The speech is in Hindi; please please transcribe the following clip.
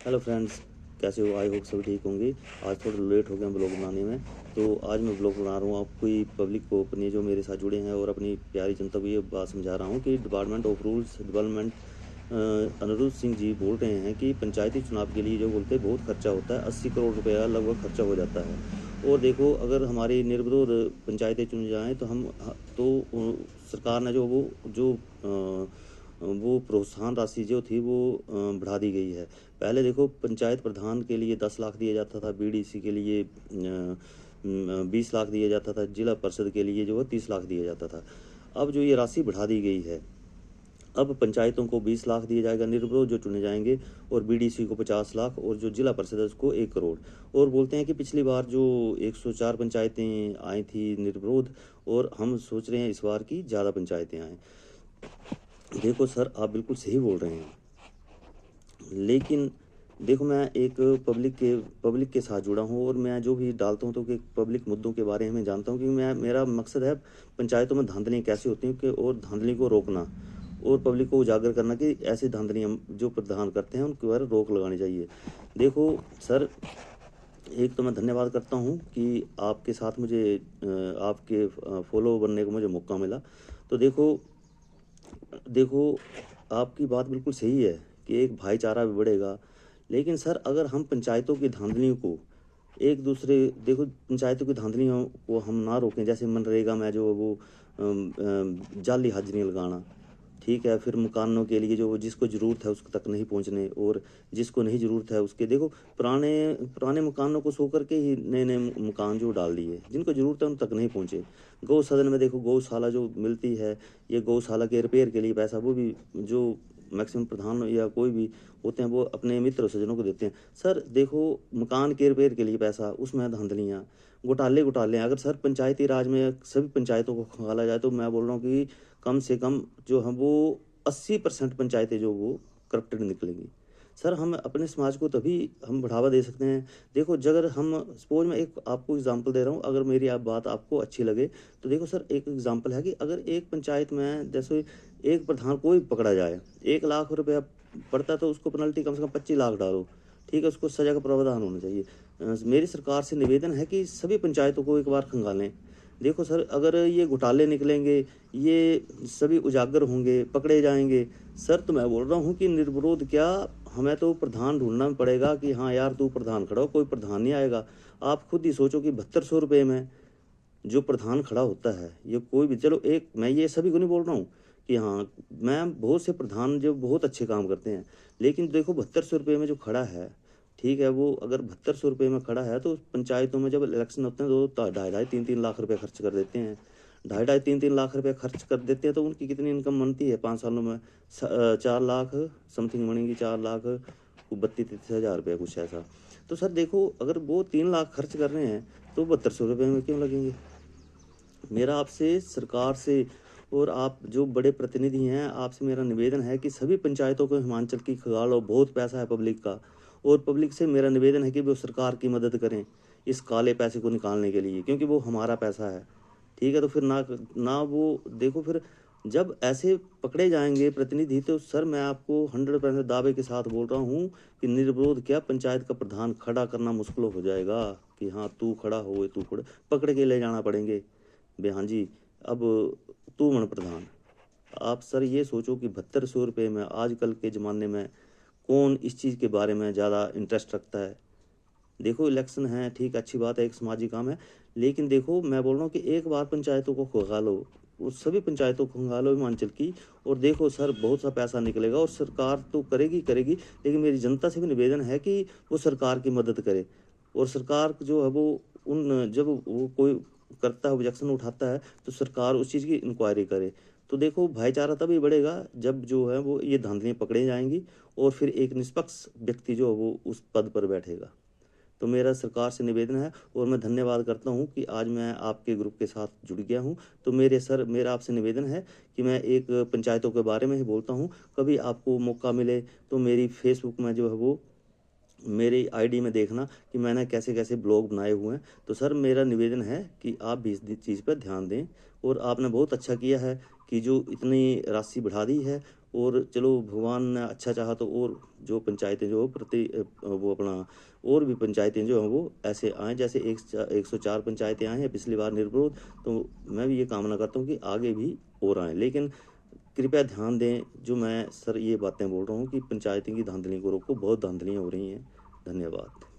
हेलो फ्रेंड्स, कैसे हो? आई होप सब ठीक होंगे। आज थोड़ा लेट हो गया ब्लॉग बनाने में, तो आज मैं ब्लॉग बना रहा हूँ आपकी पब्लिक को, अपने जो मेरे साथ जुड़े हैं और अपनी प्यारी जनता को ये बात समझा रहा हूँ कि department of rules development Anirudh Singh ji बोल रहे हैं कि पंचायती चुनाव के लिए जो बोलते हैं बहुत खर्चा होता है, 80 करोड़ रुपया लगभग खर्चा हो जाता है। और देखो, अगर हमारी निर्विरोध पंचायतें चुन जाएँ तो सरकार ने वो प्रोत्साहन राशि जो थी वो बढ़ा दी गई है। पहले देखो, पंचायत प्रधान के लिए 10 लाख दिया जाता था, बीडीसी के लिए 20 लाख दिया जाता था, जिला परिषद के लिए जो है 30 लाख दिया जाता था। अब जो ये राशि बढ़ा दी गई है, अब पंचायतों को 20 लाख दिया जाएगा निर्विरोध जो चुने जाएंगे, और बीडीसी को 50 लाख, और जो जिला परिषद है उसको 1 करोड़। और बोलते हैं कि पिछली बार जो 104 पंचायतें आई थी निर्विरोध, और हम सोच रहे हैं इस बार की ज़्यादा पंचायतें आएँ। देखो सर, आप बिल्कुल सही बोल रहे हैं, लेकिन देखो, मैं एक पब्लिक के साथ जुड़ा हूँ और मैं जो भी डालता हूँ तो कि पब्लिक मुद्दों के बारे में जानता हूँ, क्योंकि मेरा मकसद है पंचायतों में धांधलियाँ कैसे होती हैं कि और धांधली को रोकना, और पब्लिक को उजागर करना कि ऐसी धांधलियाँ जो प्रधान करते हैं उनके बारे रोक लगानी चाहिए। देखो सर, एक तो मैं धन्यवाद करता हूँ कि आपके साथ मुझे आपके फॉलो बनने को मुझे मौका मिला। तो देखो, आपकी बात बिल्कुल सही है कि एक भाईचारा भी बढ़ेगा, लेकिन सर अगर हम पंचायतों की धांधलियों को एक दूसरे देखो पंचायतों की धांधलियों को हम ना रोकें, जैसे मनरेगा में जो वो जाली हाजिरियाँ लगाना, ठीक है, फिर मकानों के लिए जो जिसको ज़रूरत है उसको तक नहीं पहुंचने, और जिसको नहीं ज़रूरत है उसके देखो पुराने पुराने मकानों को सो करके ही नए नए मकान जो डाल दिए, जिनको ज़रूरत है उन तक नहीं पहुंचे। गौ सदन में देखो, गौशाला जो मिलती है, ये गौशाला के रिपेयर के लिए पैसा वो भी जो मैक्सिमम प्रधान या कोई भी होते हैं वो अपने मित्र स्वजनों को देते हैं। सर देखो, मकान के रिपेयर के लिए पैसा, उसमें धांधलियाँ, घोटाले हैं। अगर सर पंचायती राज में सभी पंचायतों को खंगाला जाए तो मैं बोल रहा हूँ कि कम से कम जो हम वो 80% पंचायतें जो वो करप्टेड निकलेंगी। सर हम अपने समाज को तभी हम बढ़ावा दे सकते हैं। देखो, अगर हम सपोज मैं एक आपको एग्जांपल दे रहा हूँ, अगर मेरी आप बात आपको अच्छी लगे तो देखो सर, एक एग्जांपल है कि अगर एक पंचायत में जैसे एक प्रधान कोई पकड़ा जाए, 1 लाख रुपया पड़ता है तो उसको पेनल्टी कम से कम 25 लाख डालो, ठीक है, उसको सजा का प्रावधान होना चाहिए। मेरी सरकार से निवेदन है कि सभी पंचायतों को एक बार खंगालें। देखो सर, अगर ये घोटाले निकलेंगे, ये सभी उजागर होंगे, पकड़े जाएंगे, सर तो मैं बोल रहा हूँ कि निर्विरोध क्या, हमें तो प्रधान ढूंढना पड़ेगा कि हाँ यार तू प्रधान खड़ा हो, कोई प्रधान नहीं आएगा। आप खुद ही सोचो कि 7200 रुपये में जो प्रधान खड़ा होता है, ये कोई भी, चलो एक मैं ये सभी को नहीं बोल रहा हूँ कि हाँ, मैं बहुत से प्रधान जो बहुत अच्छे काम करते हैं, लेकिन देखो 7200 रुपये में जो खड़ा है, ठीक है, वो अगर 7200 रुपये में खड़ा है तो पंचायतों में जब इलेक्शन होते हैं तो 2.5-3 लाख रुपये खर्च कर देते हैं। 2.5-3 लाख रुपये खर्च कर देते हैं तो उनकी कितनी इनकम बनती है 5 सालों में? 4 लाख समथिंग बनेगी, 4,32,30,000 रुपये कुछ ऐसा। तो सर देखो, अगर वो 3 लाख खर्च कर रहे हैं तो 7200 रुपये में क्यों लगेंगे? मेरा आपसे सरकार से और आप जो बड़े प्रतिनिधि हैं, आपसे मेरा निवेदन है कि सभी पंचायतों को हिमाचल की खंगालो, बहुत पैसा है पब्लिक का, और पब्लिक से मेरा निवेदन है कि वो सरकार की मदद करें इस काले पैसे को निकालने के लिए, क्योंकि वो हमारा पैसा है, ठीक है। तो फिर ना ना वो देखो, फिर जब ऐसे पकड़े जाएंगे प्रतिनिधि तो सर मैं आपको 100% दावे के साथ बोल रहा हूँ कि निर्विरोध क्या पंचायत का प्रधान खड़ा करना मुश्किल हो जाएगा कि हाँ तू खड़ा हो, तू खड़ा, पकड़ के ले जाना पड़ेंगे बे, हाँ जी, अब तू मन प्रधान। आप सर ये सोचो कि 7200 रुपये में आजकल के ज़माने में कौन इस चीज़ के बारे में ज़्यादा इंटरेस्ट रखता है? देखो इलेक्शन है, ठीक, अच्छी बात है, एक सामाजिक काम है, लेकिन देखो मैं बोल रहा हूँ कि एक बार पंचायतों को खंगालो, उस सभी पंचायतों को खंगालो हिमाचल की, और देखो सर बहुत सा पैसा निकलेगा, और सरकार तो करेगी करेगी, लेकिन मेरी जनता से भी निवेदन है कि वो सरकार की मदद करे, और सरकार जो है वो उन जब वो कोई करता है, ऑब्जेक्शन उठाता है, तो सरकार उस चीज़ की इंक्वायरी करे। तो देखो भाईचारा तभी बढ़ेगा जब जो है वो ये धांधलियाँ पकड़ी जाएंगी, और फिर एक निष्पक्ष व्यक्ति जो है वो उस पद पर बैठेगा। तो मेरा सरकार से निवेदन है, और मैं धन्यवाद करता हूं कि आज मैं आपके ग्रुप के साथ जुड़ गया हूं। तो मेरा आपसे निवेदन है कि मैं एक पंचायतों के बारे में ही बोलता हूं, कभी आपको मौका मिले तो मेरी फेसबुक में जो है वो मेरी आईडी में देखना कि मैंने कैसे कैसे ब्लॉग बनाए हुए हैं। तो सर मेरा निवेदन है कि आप भी इस चीज़ पर ध्यान दें, और आपने बहुत अच्छा किया है कि जो इतनी राशि बढ़ा दी है, और चलो भगवान ने अच्छा चाहा तो और जो पंचायतें जो वो अपना और भी पंचायतें जो हैं वो ऐसे आएँ, जैसे 104 पंचायतें आई हैं पिछली बार निर्विरोध, तो मैं भी ये कामना करता हूँ कि आगे भी और आएँ। लेकिन कृपया ध्यान दें, जो मैं सर ये बातें बोल रहा हूँ कि पंचायतें की धांधली को रोको, बहुत धांधलियाँ हो रही हैं। धन्यवाद।